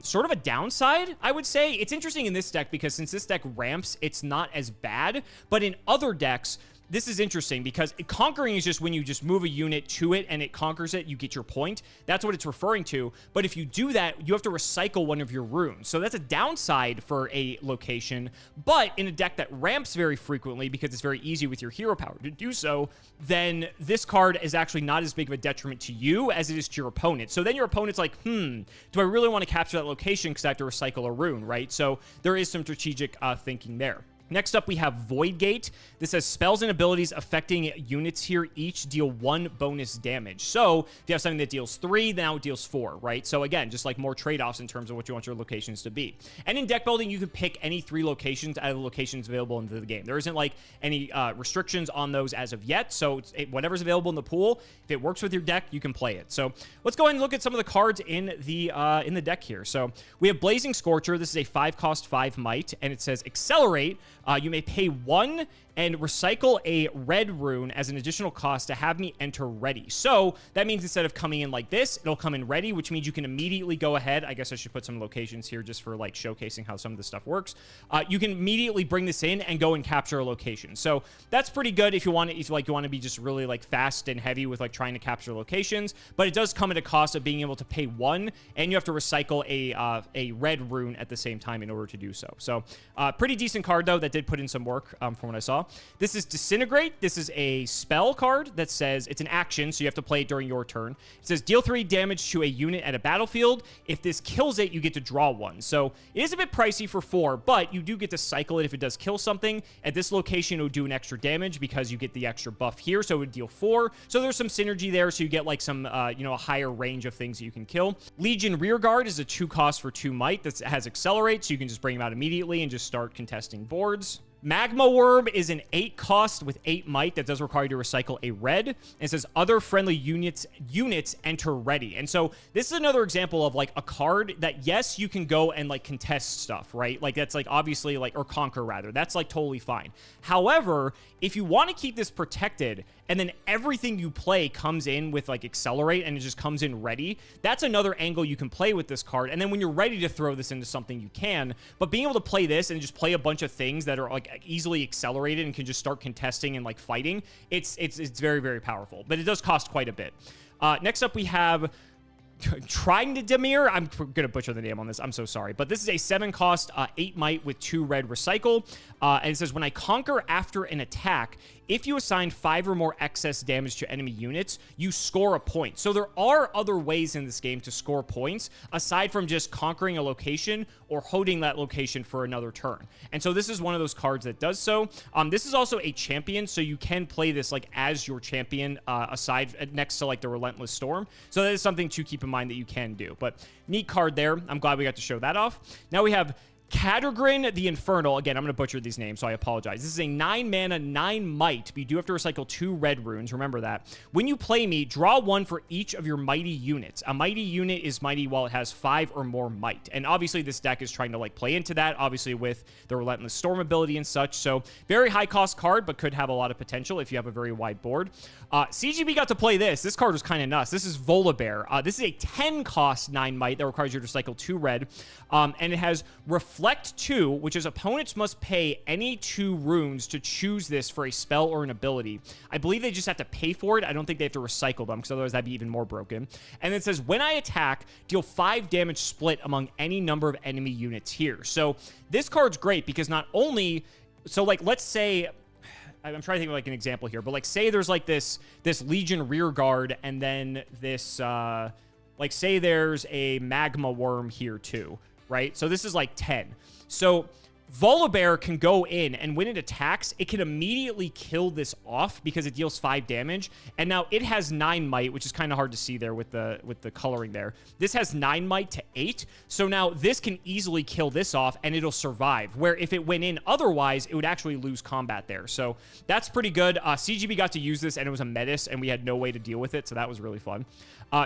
sort of a downside, I would say. It's interesting in this deck because since this deck ramps, it's not as bad. But in other decks, this is interesting because conquering is just when you just move a unit to it and it conquers it, you get your point. That's what it's referring to. But if you do that, you have to recycle 1 of your runes. So that's a downside for a location. But in a deck that ramps very frequently because it's very easy with your hero power to do so, then this card is actually not as big of a detriment to you as it is to your opponent. So then your opponent's like, do I really want to capture that location because I have to recycle a rune, right? So there is some strategic thinking there. Next up, we have Void Gate. This says spells and abilities affecting units here each deal 1 bonus damage. So if you have something that deals 3, now it deals 4, right? So again, just like more trade-offs in terms of what you want your locations to be. And in deck building, you can pick any 3 locations out of the locations available in the game. There isn't like any restrictions on those as of yet. So whatever's available in the pool, if it works with your deck, you can play it. So let's go ahead and look at some of the cards in the deck here. So we have Blazing Scorcher. This is a 5-cost 5 might, and it says accelerate. You may pay 1 and recycle a red rune as an additional cost to have me enter ready. So that means instead of coming in like this, it'll come in ready, which means you can immediately go ahead. I guess I should put some locations here just for like showcasing how some of this stuff works. You can immediately bring this in and go and capture a location. So that's pretty good if you want to be just really like fast and heavy with like trying to capture locations. But it does come at a cost of being able to pay 1, and you have to recycle a red rune at the same time in order to do so. So pretty decent card though that did put in some work from what I saw. This is Disintegrate. This is a spell card that says it's an action, so you have to play it during your turn. It says deal 3 damage to a unit at a battlefield. If this kills it, you get to draw 1. So it is a bit pricey for 4, but you do get to cycle it if it does kill something. At this location, it would do an extra damage because you get the extra buff here, so it would deal 4. So there's some synergy there, so you get like some, a higher range of things that you can kill. Legion Rearguard is a 2 cost for 2 might that has Accelerate, so you can just bring him out immediately and just start contesting boards. Magma Worm is an 8 cost with 8 might that does require you to recycle a red. And it says other friendly units enter ready. And so this is another example of like a card that, yes, you can go and like contest stuff, right? Like that's like obviously like, or conquer rather. That's like totally fine. However, if you want to keep this protected and then everything you play comes in with like Accelerate and it just comes in ready, that's another angle you can play with this card. And then when you're ready to throw this into something, you can. But being able to play this and just play a bunch of things that are like easily accelerated and can just start contesting and like fighting, it's very, very powerful. But it does cost quite a bit. Next up, we have Trying to Demir. I'm gonna butcher the name on this. I'm so sorry, but this is a 7 cost, 8 might with 2 red recycle, and it says when I conquer after an attack, if you assign 5 or more excess damage to enemy units, you score a point. So there are other ways in this game to score points aside from just conquering a location or holding that location for another turn. And so this is one of those cards that does so. This is also a champion, so you can play this like as your champion aside next to like the Relentless Storm. So that is something to keep in mind that you can do. But neat card there. I'm glad we got to show that off. Now we have Catagrin the Infernal. Again, I'm going to butcher these names, so I apologize. This is a 9 mana, 9 might, but you do have to recycle 2 red runes. Remember that. When you play me, draw 1 for each of your mighty units. A mighty unit is mighty while it has 5 or more might. And obviously, this deck is trying to like play into that, obviously with the Relentless Storm ability and such. So very high cost card, but could have a lot of potential if you have a very wide board. CGB got to play this. This card was kind of nuts. This is Volibear. This is a 10 cost 9 might that requires you to cycle 2 red. And it has Reflect 2, which is opponents must pay any 2 runes to choose this for a spell or an ability. I believe they just have to pay for it. I don't think they have to recycle them, because otherwise that'd be even more broken. And it says, when I attack, deal 5 damage split among any number of enemy units here. So this card's great because not only... So, like, let's say... I'm trying to think of, like, an example here. But, like, say there's, like, this Legion Rearguard, and then this... like, say there's a Magma Worm here, too. Right? So this is like 10. So Volibear can go in, and when it attacks, it can immediately kill this off because it deals 5 damage. And now it has 9 might, which is kind of hard to see there with the coloring there. This has 9 might to 8. So now this can easily kill this off, and it'll survive. Where if it went in otherwise, it would actually lose combat there. So that's pretty good. CGB got to use this, and it was a Metis, and we had no way to deal with it. So that was really fun.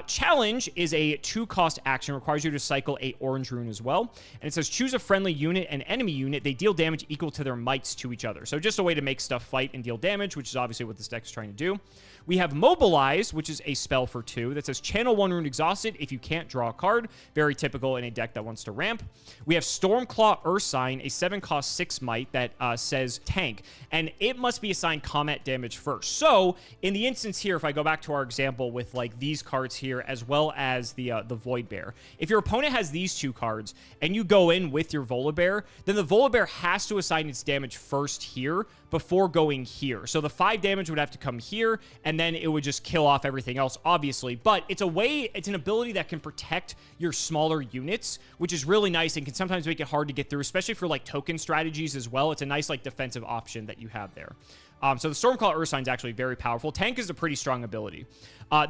Challenge is a 2 cost action, requires you to cycle a orange rune as well. And it says choose a friendly unit and enemy unit. They deal damage equal to their mights to each other. So just a way to make stuff fight and deal damage, which is obviously what this deck is trying to do. We have Mobilize, which is a spell for 2 that says channel 1 rune exhausted if you can't draw a card. Very typical in a deck that wants to ramp. We have Stormclaw Ursine, a 7 cost 6 might that says tank, and it must be assigned combat damage first. So in the instance here, if I go back to our example with like these cards here, as well as the Voidbear, if your opponent has these 2 cards and you go in with your Volibear, then the Volibear has to assign its damage first here before going here. So the 5 damage would have to come here, and then it would just kill off everything else, obviously. But it's a way, it's an ability that can protect your smaller units, which is really nice and can sometimes make it hard to get through, especially for like token strategies as well. It's a nice like defensive option that you have there. So the Stormclaw Ursine is actually very powerful. Tank is a pretty strong ability.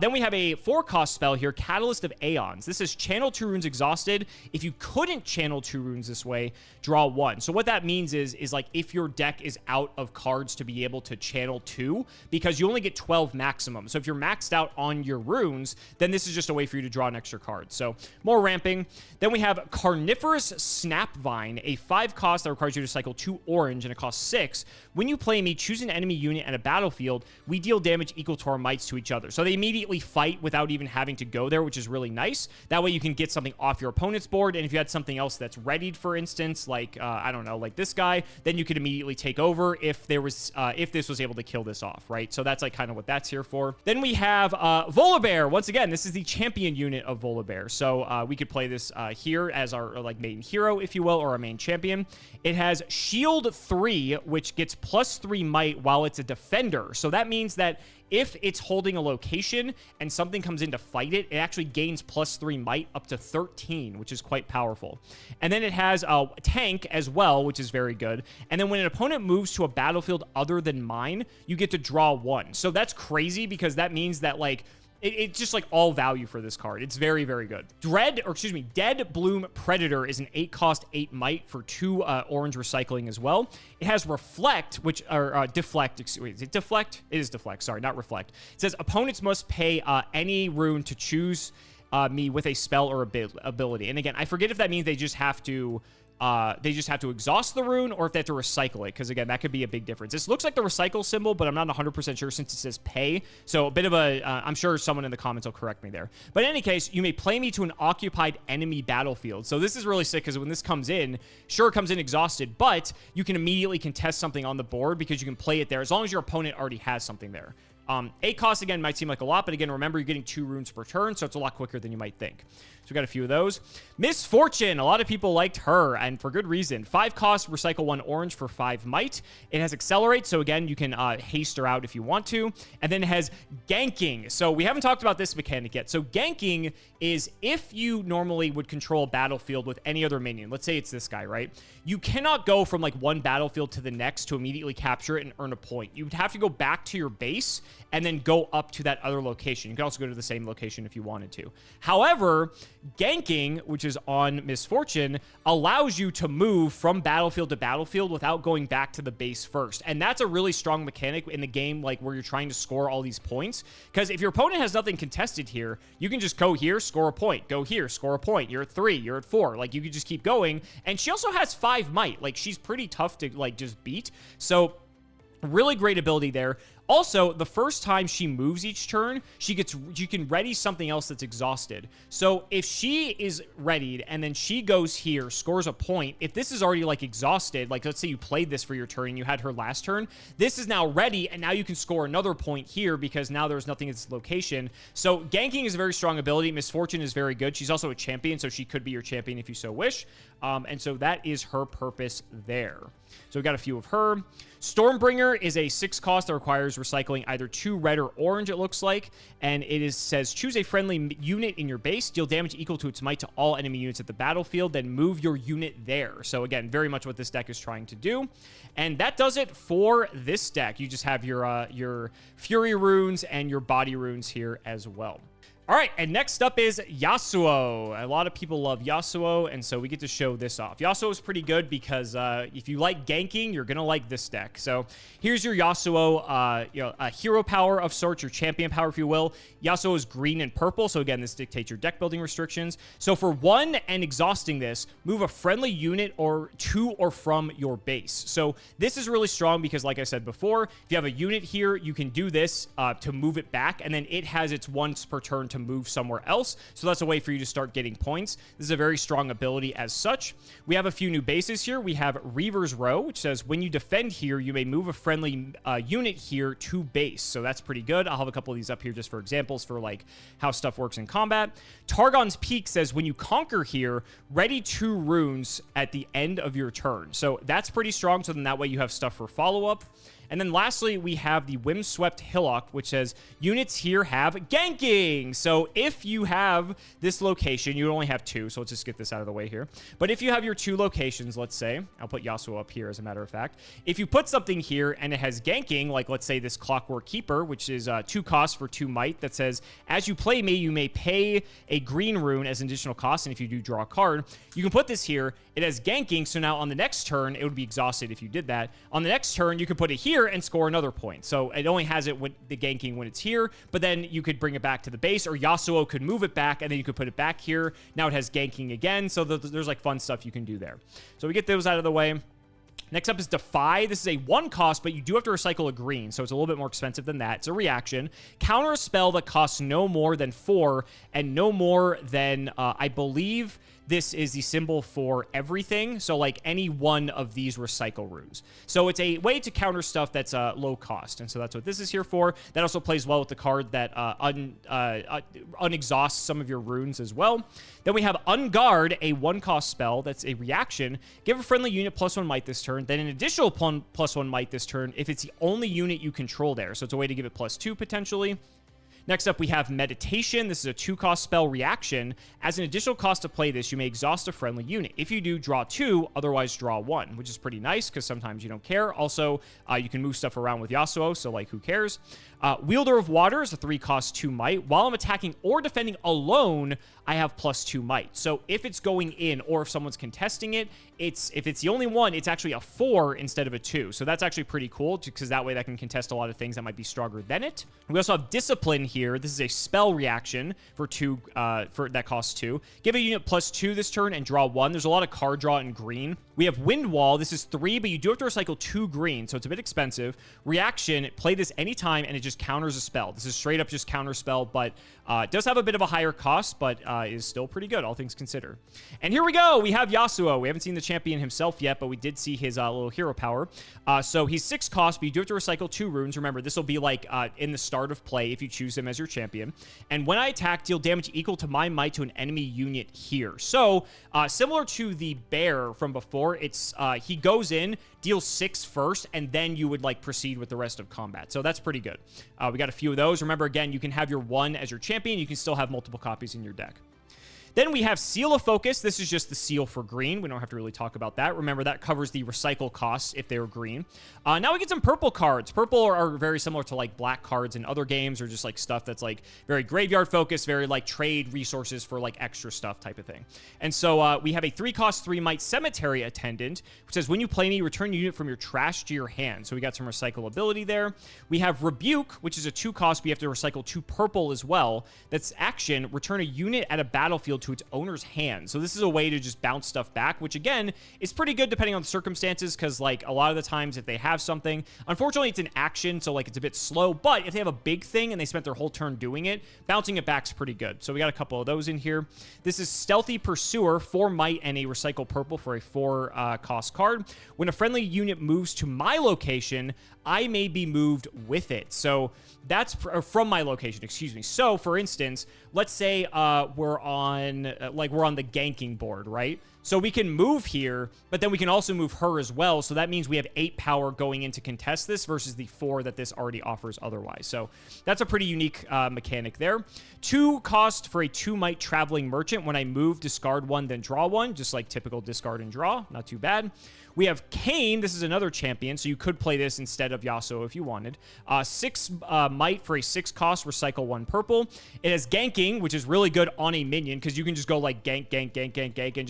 Then we have a 4-cost spell here, Catalyst of Aeons. This is channel 2 runes exhausted. If you couldn't channel 2 runes this way, draw 1. So what that means is like if your deck is out of cards to be able to channel 2, because you only get 12 maximum. So if you're maxed out on your runes, then this is just a way for you to draw an extra card. So more ramping. Then we have Carnivorous Snapvine, a 5 cost that requires you to cycle 2 orange, and it costs 6. When you play me, choose an enemy unit and a battlefield, we deal damage equal to our mites to each other. So they immediately fight without even having to go there, which is really nice. That way you can get something off your opponent's board, and if you had something else that's readied, for instance, like, I don't know, like this guy, then you could immediately take over if this was able to kill this off, right? So that's like kind of what that's here for. Then we have Volibear. Once again, this is the champion unit of Volibear. So we could play this here as our like main hero, if you will, or our main champion. It has shield 3, which gets +3 might while it's a defender. So that means that if it's holding a location and something comes in to fight it, it actually gains +3 might up to 13, which is quite powerful. And then it has a tank as well, which is very good. And then when an opponent moves to a battlefield other than mine, you get to draw 1. So that's crazy because that means that, like, it's just like all value for this card. It's very, very good. Dead Bloom Predator is an 8 cost, 8 might for 2 orange recycling as well. It has Reflect, Deflect. Is it Deflect? It is Deflect. Sorry, not Reflect. It says opponents must pay any rune to choose me with a spell or ability. And again, I forget if that means they just have to exhaust the rune or if they have to recycle it, because again, that could be a big difference. This looks like the recycle symbol, but I'm not 100% sure since it says pay. So a bit of a, I'm sure someone in the comments will correct me there. But in any case, you may play me to an occupied enemy battlefield. So this is really sick because when this comes in, sure, it comes in exhausted, but you can immediately contest something on the board because you can play it there as long as your opponent already has something there. 8 costs, again, might seem like a lot, but again, remember, you're getting 2 runes per turn, so it's a lot quicker than you might think. So we got a few of those. Misfortune, a lot of people liked her, and for good reason. 5 costs, recycle 1 orange for 5 might. It has Accelerate, so again, you can haste her out if you want to. And then it has Ganking. So we haven't talked about this mechanic yet. So Ganking is if you normally would control a battlefield with any other minion. Let's say it's this guy, right? You cannot go from like one battlefield to the next to immediately capture it and earn a point. You would have to go back to your base and then go up to that other location. You can also go to the same location if you wanted to. However, Ganking, which is on Misfortune, allows you to move from battlefield to battlefield without going back to the base first. And that's a really strong mechanic in the game, like where you're trying to score all these points. Because if your opponent has nothing contested here, you can just go here, score a point. Go here, score a point. You're at 3, you're at 4. Like, you can just keep going. And she also has 5 might. Like, she's pretty tough to, like, just beat. So, really great ability there. Also, the first time she moves each turn, you can ready something else that's exhausted. So if she is readied and then she goes here, scores a point, if this is already like exhausted, like let's say you played this for your turn and you had her last turn, this is now ready and now you can score another point here because now there's nothing at this location. So Ganking is a very strong ability. Misfortune is very good. She's also a champion, so she could be your champion if you so wish. And so that is her purpose there. So we got a few of her. Stormbringer is a 6 cost that requires recycling either 2 red or orange, it looks like. And it says, choose a friendly unit in your base, deal damage equal to its might to all enemy units at the battlefield, then move your unit there. So again, very much what this deck is trying to do. And that does it for this deck. You just have your Fury runes and your body runes here as well. All right, and next up is Yasuo. A lot of people love Yasuo, and so we get to show this off. Yasuo is pretty good because if you like ganking, you're going to like this deck. So here's your Yasuo, a hero power of sorts, your champion power, if you will. Yasuo is green and purple, so again, this dictates your deck building restrictions. So for 1 and exhausting this, move a friendly unit or to or from your base. So this is really strong because, like I said before, if you have a unit here, you can do this to move it back, and then it has its once per turn to move somewhere else. So that's a way for you to start getting points. This is a very strong ability as such. We have a few new bases here. We have Reaver's Row, which says when you defend here, you may move a friendly unit here to base. So that's pretty good. I'll have a couple of these up here just for examples for like how stuff works in combat. Targon's Peak says when you conquer here, ready 2 runes at the end of your turn. So that's pretty strong. So then that way you have stuff for follow-up. And then lastly, we have the Windswept Hillock, which says units here have ganking. So if you have this location, you only have 2. So let's just get this out of the way here. But if you have your 2 locations, let's say, I'll put Yasuo up here as a matter of fact. If you put something here and it has ganking, like let's say this Clockwork Keeper, which is 2 costs for 2 might, that says, as you play me, you may pay a green rune as an additional cost. And if you do draw a card, you can put this here. It has ganking. So now on the next turn, it would be exhausted if you did that. On the next turn, you can put it here and score another point. So it only has it with the ganking when it's here, but then you could bring it back to the base, or Yasuo could move it back and then you could put it back here. Now it has ganking again. So there's like fun stuff you can do there. So we get those out of the way. Next up is Defy. This is a 1 cost, but you do have to recycle a green, so it's a little bit more expensive than that. It's a reaction. Counter a spell that costs no more than 4 and no more than, I believe this is the symbol for everything. So like any one of these recycle runes. So it's a way to counter stuff that's low cost. And so that's what this is here for. That also plays well with the card that unexhausts some of your runes as well. Then we have Unguard, a 1 cost spell that's a reaction. Give a friendly unit +1 might this turn. Then an additional +1 might this turn if it's the only unit you control there. So it's a way to give it +2 potentially. Next up, we have Meditation. This is a 2 cost spell reaction. As an additional cost to play this, you may exhaust a friendly unit. If you do, draw 2, otherwise draw 1, which is pretty nice because sometimes you don't care. Also, you can move stuff around with Yasuo, so like who cares? Wielder of Water is a 3 cost 2 might. While I'm attacking or defending alone, I have +2 might. So if it's going in or if someone's contesting it, if it's the only one, it's actually a 4 instead of a 2. So that's actually pretty cool because that way that can contest a lot of things that might be stronger than it. We also have Discipline here. This is a spell reaction for that costs 2. Give a unit +2 this turn and draw 1. There's a lot of card draw in green. We have Wind Wall. This is 3, but you do have to recycle 2 green, so it's a bit expensive. Reaction, play this anytime, and it just counters a spell. This is straight up just counter spell, but it does have a bit of a higher cost, but is still pretty good, all things considered. And here we go. We have Yasuo. We haven't seen the champion himself yet, but we did see his little hero power. So he's 6 cost, but you do have to recycle 2 runes. Remember, this will be like in the start of play if you choose him as your champion. And when I attack, deal damage equal to my might to an enemy unit here. So similar to the bear from before, it's he goes in, deals 6 first, and then you would like proceed with the rest of combat. So that's pretty good. We got a few of those. Remember, again, you can have your 1 as your champion. You can still have multiple copies in your deck. Then we have Seal of Focus. This is just the seal for green. We don't have to really talk about that. Remember, that covers the recycle costs if they were green. Now we get some purple cards. Purple are very similar to like black cards in other games or just like stuff that's like very graveyard focused, very like trade resources for like extra stuff type of thing. And so we have a 3 cost 3 might Cemetery Attendant, which says when you play me, return a unit from your trash to your hand. So we got some recyclability there. We have Rebuke, which is a 2 cost, but you have to recycle 2 purple as well. That's action, return a unit at a battlefield to its owner's hand. So this is a way to just bounce stuff back, which again is pretty good depending on the circumstances, because like a lot of the times if they have something, unfortunately it's an action, so like it's a bit slow, but if they have a big thing and they spent their whole turn doing it, bouncing it back's pretty good. So we got a couple of those in here. This is Stealthy Pursuer, 4 might and a recycle purple for a 4 cost card. When a friendly unit moves to my location, I may be moved with it. So that's from my location, excuse me. So for instance, let's say we're on the ganking board, right? So we can move here, but then we can also move her as well. So that means we have 8 power going in to contest this versus the 4 that this already offers otherwise. So that's a pretty unique mechanic there. 2 cost for a 2 might Traveling Merchant. When I move, discard 1, then draw 1. Just like typical discard and draw. Not too bad. We have Kayn. This is another champion, so you could play this instead of Yasuo if you wanted. 6 might for a 6 cost, recycle 1 purple. It has ganking, which is really good on a minion because you can just go like gank, gank, gank, gank, gank, and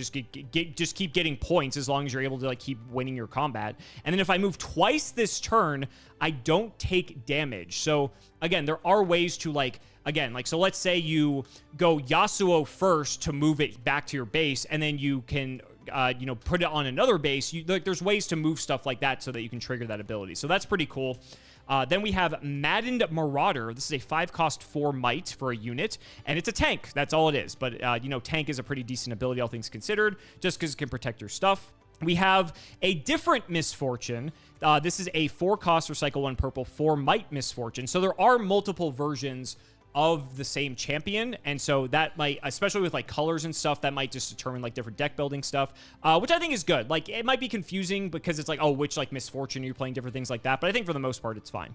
just keep getting points as long as you're able to like keep winning your combat. And then if I move twice this turn, I don't take damage. So again, there are ways to like, again, like, so let's say you go Yasuo first to move it back to your base, and then you can put it on another base. There's ways to move stuff like that so that you can trigger that ability. So that's pretty cool. Then we have Maddened Marauder. This is a 5 cost 4 might for a unit, and it's a tank. That's all it is. But, tank is a pretty decent ability, all things considered, just because it can protect your stuff. We have a different Misfortune. This is a 4 cost, recycle 1 purple, 4 might Misfortune. So there are multiple versions of the same champion, and so that might, especially with like colors and stuff, that might just determine like different deck building stuff, which I think is good. Like it might be confusing because it's like, oh, which like Misfortune you're playing, different things like that, but I think for the most part it's fine.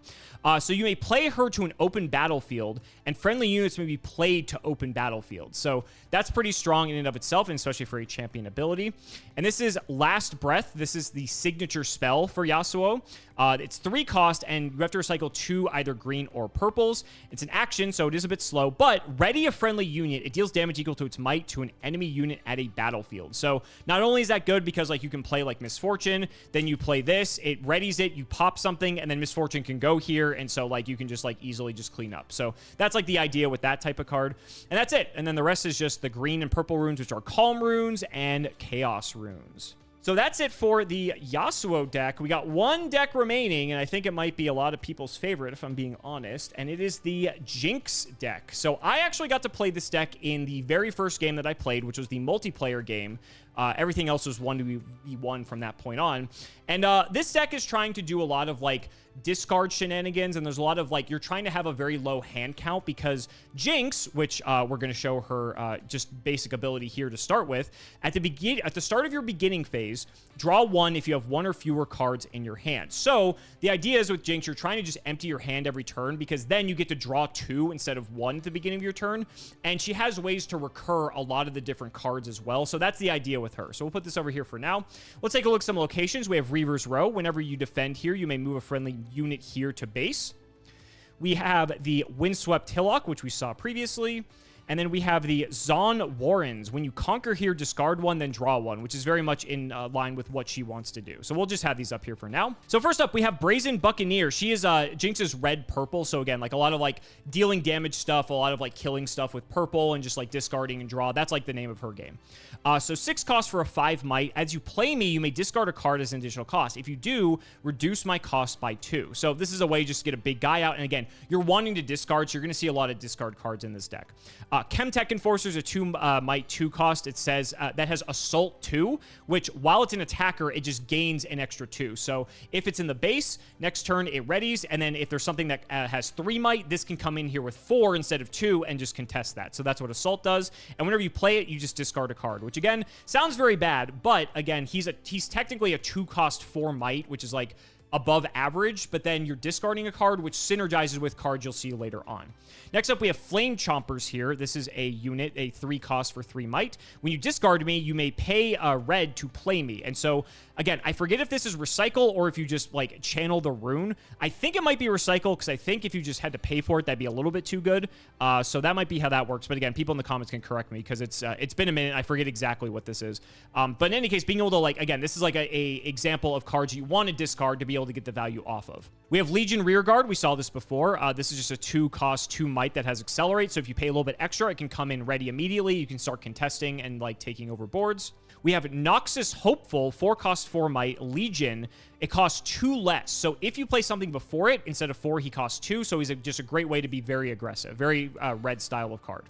So you may play her to an open battlefield, and friendly units may be played to open battlefield. So that's pretty strong in and of itself, and especially for a champion ability. And this is Last Breath. This is the signature spell for Yasuo. It's 3 cost, and you have to recycle 2 either green or purples. It's an action, so it is a bit slow, but ready a friendly unit. It deals damage equal to its might to an enemy unit at a battlefield. So not only is that good because like you can play like Misfortune, then you play this, it readies it, you pop something, and then Misfortune can go here, and so like you can just like easily just clean up. So that's like the idea with that type of card, and that's it. And then the rest is just the green and purple runes, which are Calm runes and Chaos runes. So that's it for the Yasuo deck. We got one deck remaining, and I think it might be a lot of people's favorite, if I'm being honest, and it is the Jinx deck. So I actually got to play this deck in the very first game that I played, which was the multiplayer game. Everything else was 1v1 from that point on. And this deck is trying to do a lot of, like, discard shenanigans, and there's a lot of, like, you're trying to have a very low hand count because Jinx, which we're going to show her just basic ability here to start with, at the start of your beginning phase, draw 1 if you have 1 or fewer cards in your hand. So the idea is with Jinx, you're trying to just empty your hand every turn because then you get to draw 2 instead of 1 at the beginning of your turn, and she has ways to recur a lot of the different cards as well. So that's the idea with her. So we'll put this over here for now. Let's take a look at some locations. We have Reaver's Row. Whenever you defend here, you may move a friendly unit here to base. We have the Windswept Hillock, which we saw previously. And then we have the Zon Warrens. When you conquer here, discard 1, then draw 1, which is very much in line with what she wants to do. So we'll just have these up here for now. So first up, we have Brazen Buccaneer. She is Jinx's red-purple. So again, like a lot of like dealing damage stuff, a lot of like killing stuff with purple and just like discarding and draw. That's like the name of her game. So 6 cost for a 5 might. As you play me, you may discard a card as an additional cost. If you do, reduce my cost by 2. So this is a way just to get a big guy out. And again, you're wanting to discard, so you're going to see a lot of discard cards in this deck. Chemtech Enforcer is a 2 might 2 cost. It says that has Assault 2, which while it's an attacker, it just gains an extra 2. So if it's in the base, next turn it readies, and then if there's something that has 3 might, this can come in here with 4 instead of 2 and just contest that. So that's what Assault does. And whenever you play it, you just discard a card, which again sounds very bad, but again, he's technically a 2 cost 4 might, which is like above average, but then you're discarding a card which synergizes with cards you'll see later on. Next up, we have Flame Chompers here. This is a unit, a 3 cost for 3 might. When you discard me, you may pay red to play me. And so, again, I forget if this is recycle or if you just, like, channel the rune. I think it might be recycle because I think if you just had to pay for it, that'd be a little bit too good. So that might be how that works. But again, people in the comments can correct me because it's been a minute. I forget exactly what this is. But in any case, being able to, like, again, this is like a example of cards you want to discard to be able to get the value off of. We have Legion Rearguard. We saw this before. This is just a 2 cost 2 might that has Accelerate. So if you pay a little bit extra, it can come in ready immediately. You can start contesting and like taking over boards. We have Noxus Hopeful, 4 cost 4 might Legion. It costs 2 less. So if you play something before it, instead of 4, he costs 2. So he's just a great way to be very aggressive. Very red style of card.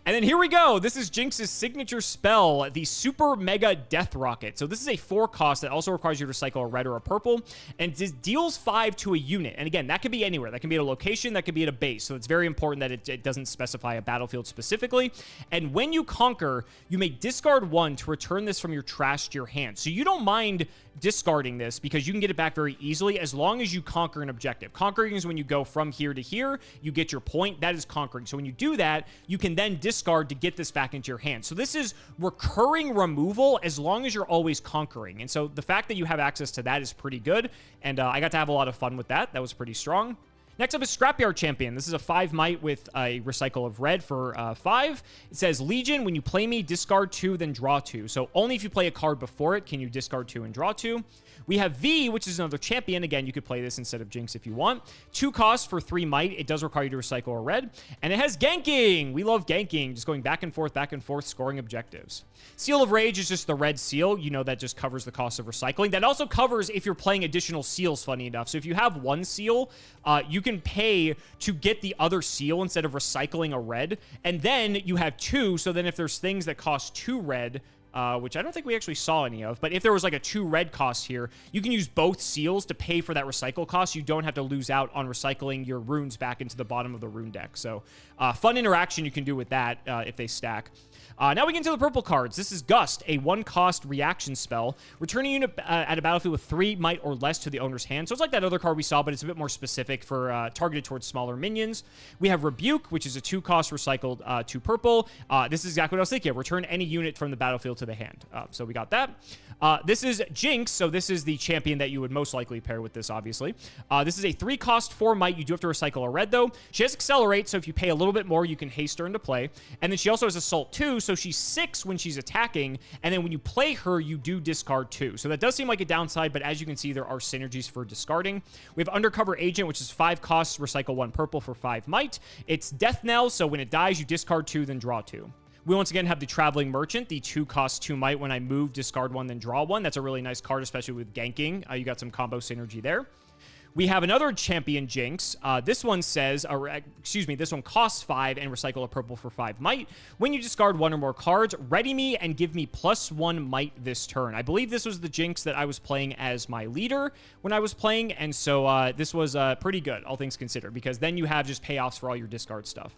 And then here we go. This is Jinx's signature spell, the Super Mega Death Rocket. So this is a 4 cost that also requires you to recycle a red or a purple. And it deals 5 to a unit. And again, that could be anywhere. That can be at a location. That could be at a base. So it's very important that it doesn't specify a battlefield specifically. And when you conquer, you may discard 1 to return this from your trash to your hand. So you don't mind discarding this because you can get it back very easily as long as you conquer an objective. Conquering is when you go from here to here, you get your point. That is conquering. So when you do that, you can then discard to get this back into your hand. So this is recurring removal as long as you're always conquering. And so the fact that you have access to that is pretty good. And I got to have a lot of fun with that. That was pretty strong. Next up is Scrapyard Champion. This is a 5 might with a recycle of red for 5. It says, Legion, when you play me, discard 2, then draw 2. So only if you play a card before it can you discard 2 and draw 2. We have V, which is another champion. Again, you could play this instead of Jinx if you want. 2 costs for 3 might. It does require you to recycle a red. And it has ganking. We love ganking. Just going back and forth, scoring objectives. Seal of Rage is just the red seal. You know, that just covers the cost of recycling. That also covers if you're playing additional seals, funny enough. So if you have 1 seal, you can pay to get the other seal instead of recycling a red. And then you have 2. So then if there's things that cost 2 red, which I don't think we actually saw any of. But if there was like a 2 red cost here, you can use both seals to pay for that recycle cost. You don't have to lose out on recycling your runes back into the bottom of the rune deck. So fun interaction you can do with that if they stack. Now we get into the purple cards. This is Gust, a 1 cost reaction spell. Return a unit at a battlefield with 3 might or less to the owner's hand. So it's like that other card we saw, but it's a bit more specific for targeted towards smaller minions. We have Rebuke, which is a 2 cost recycled to purple. This is exactly what I was thinking of. Return any unit from the battlefield to the hand. So we got that. This is Jinx. So this is the champion that you would most likely pair with this, obviously. This is a 3 cost 4 might. You do have to recycle a red, though. She has Accelerate, so if you pay a little bit more, you can haste her into play. And then she also has Assault 2, so she's 6 when she's attacking, and then when you play her, you do discard 2. So that does seem like a downside, but as you can see, there are synergies for discarding. We have Undercover Agent, which is 5 costs, recycle 1 purple for 5 might. It's Death Knell, so when it dies, you discard 2, then draw 2. We once again have the Traveling Merchant, the 2 cost 2 might. When I move, discard 1, then draw 1. That's a really nice card, especially with ganking. You got some combo synergy there. We have another champion Jinx. This one says, this one costs 5 and recycle a purple for 5 might. When you discard 1 or more cards, ready me and give me +1 might this turn. I believe this was the Jinx that I was playing as my leader when I was playing, and so this was pretty good, all things considered, because then you have just payoffs for all your discard stuff.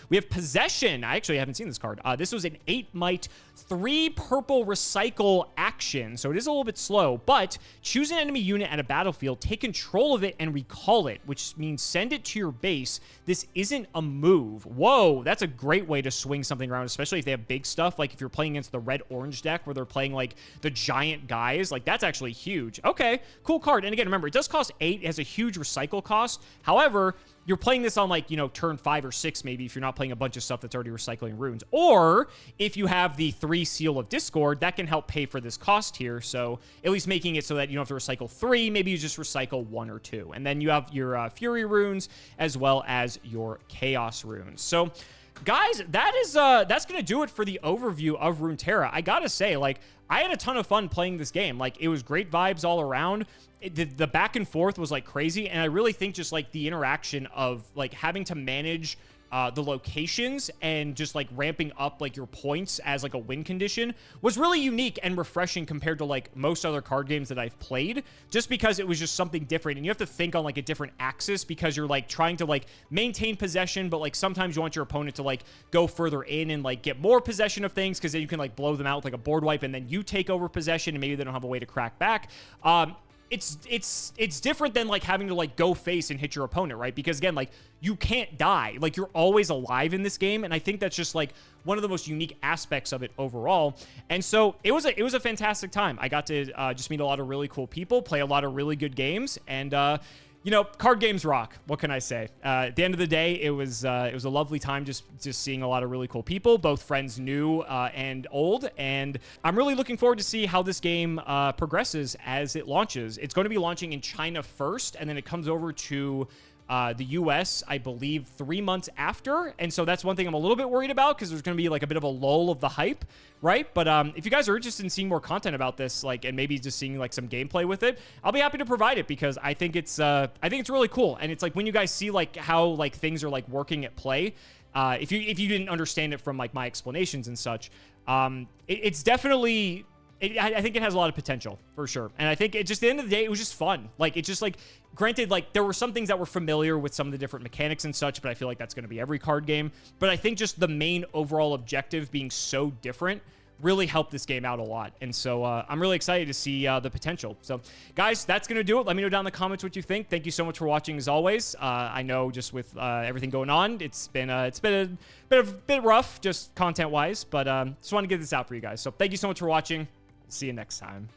We have Possession. I actually haven't seen this card. This was an 8 might, 3 purple recycle action, so it is a little bit slow, but choose an enemy unit at a battlefield, take control of it, and recall it, which means send it to your base. This isn't a move. Whoa, that's a great way to swing something around, especially if they have big stuff, like if you're playing against the red-orange deck where they're playing like the giant guys. Like, that's actually huge. Okay, cool card. And again, remember, it does cost 8. It has a huge recycle cost. However, you're playing this on, like, you know, turn 5 or 6, maybe, if you're not playing a bunch of stuff that's already recycling runes. Or if you have the 3 Seal of Discord, that can help pay for this cost here. So at least making it so that you don't have to recycle 3, maybe you just recycle 1 or 2. And then you have your Fury runes as well as your Chaos runes. So guys, that's gonna do it for the overview of Runeterra. I gotta say, like, I had a ton of fun playing this game. Like, it was great vibes all around. The back and forth was like crazy, and I really think just like the interaction of like having to manage the locations and just like ramping up like your points as like a win condition was really unique and refreshing compared to like most other card games that I've played, just because it was just something different. And you have to think on like a different axis because you're like trying to like maintain possession, but like sometimes you want your opponent to like go further in and like get more possession of things, because then you can like blow them out with like a board wipe, and then you take over possession and maybe they don't have a way to crack back. It's different than like having to like go face and hit your opponent, right? Because again, like, you can't die. Like, you're always alive in this game, and I think that's just like one of the most unique aspects of it overall. And so it was a fantastic time. I got to just meet a lot of really cool people, play a lot of really good games, and you know, card games rock. What can I say? At the end of the day, it was a lovely time just seeing a lot of really cool people, both friends new and old. And I'm really looking forward to see how this game progresses as it launches. It's going to be launching in China first, and then it comes over to the US, I believe, 3 months after. And so that's one thing I'm a little bit worried about, because there's going to be like a bit of a lull of the hype, right? But if you guys are interested in seeing more content about this, like, and maybe just seeing like some gameplay with it, I'll be happy to provide it, because I think it's really cool. And it's like when you guys see like how like things are like working at play, if you didn't understand it from like my explanations and such, it's definitely, I think it has a lot of potential for sure. And I think it just, at the end of the day, it was just fun. Like, it's just like, granted, like, there were some things that were familiar with some of the different mechanics and such, but I feel like that's going to be every card game. But I think just the main overall objective being so different really helped this game out a lot. And so I'm really excited to see the potential. So guys, that's going to do it. Let me know down in the comments what you think. Thank you so much for watching as always. I know just with everything going on, it's been a bit rough just content wise, but just want to get this out for you guys. So thank you so much for watching. See you next time.